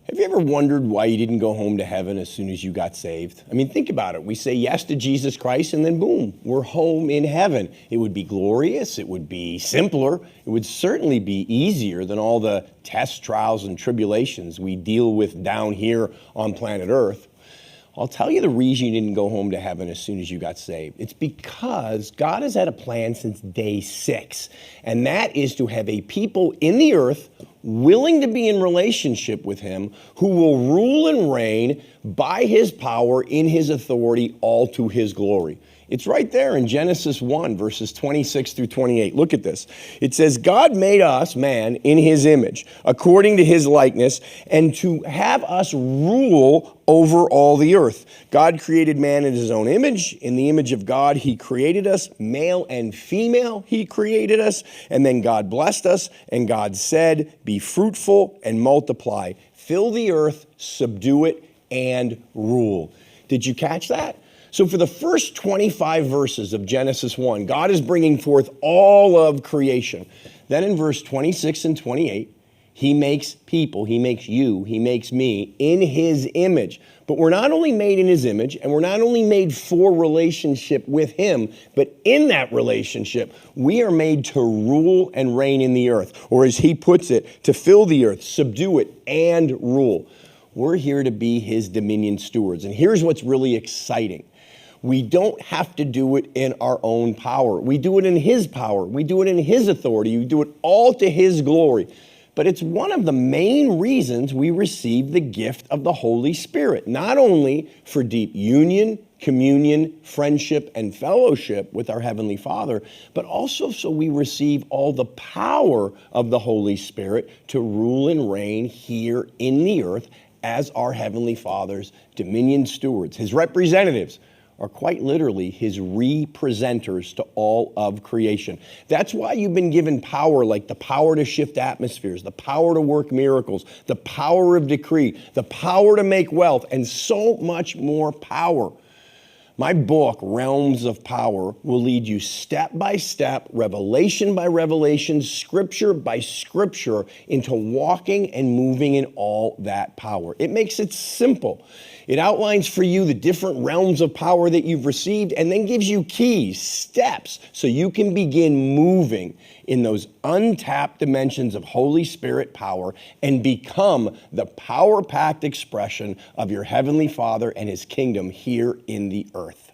Have you ever wondered why you didn't go home to heaven as soon as you got saved? I mean, think about it. We say yes to Jesus Christ and then boom, we're home in heaven. It would be glorious. It would be simpler. It would certainly be easier than all the tests, trials, and tribulations we deal with down here on planet Earth. I'll tell you the reason you didn't go home to heaven as soon as you got saved. It's because God has had a plan since day 6, and that is to have a people in the earth willing to be in relationship with him who will rule and reign by his power in his authority, all to his glory. It's right there in Genesis 1, verses 26 through 28. Look at this. It says, God made us, man, in his image, according to his likeness, and to have us rule over all the earth. God created man in his own image. In the image of God, he created us, male and female, he created us. And then God blessed us, and God said, be fruitful and multiply. Fill the earth, subdue it, and rule. Did you catch that? So for the first 25 verses of Genesis 1, God is bringing forth all of creation. Then in verse 26 and 28, he makes people, he makes you, he makes me in his image. But we're not only made in his image, and we're not only made for relationship with him, but in that relationship, we are made to rule and reign in the earth. Or as he puts it, to fill the earth, subdue it, and rule. We're here to be his dominion stewards. And here's what's really exciting. We don't have to do it in our own power. We do it in his power. We do it in his authority. We do it all to his glory. But it's one of the main reasons we receive the gift of the Holy Spirit, not only for deep union, communion, friendship, and fellowship with our Heavenly Father, but also so we receive all the power of the Holy Spirit to rule and reign here in the earth as our Heavenly Father's dominion stewards, his representatives, are quite literally his representers to all of creation. That's why you've been given power, like the power to shift atmospheres, the power to work miracles, the power of decree, the power to make wealth, and so much more power. My book, Realms of Power, will lead you step by step, revelation by revelation, scripture by scripture, into walking and moving in all that power. It makes it simple. It outlines for you the different realms of power that you've received and then gives you keys, steps, so you can begin moving in those untapped dimensions of Holy Spirit power and become the power-packed expression of your Heavenly Father and his kingdom here in the earth.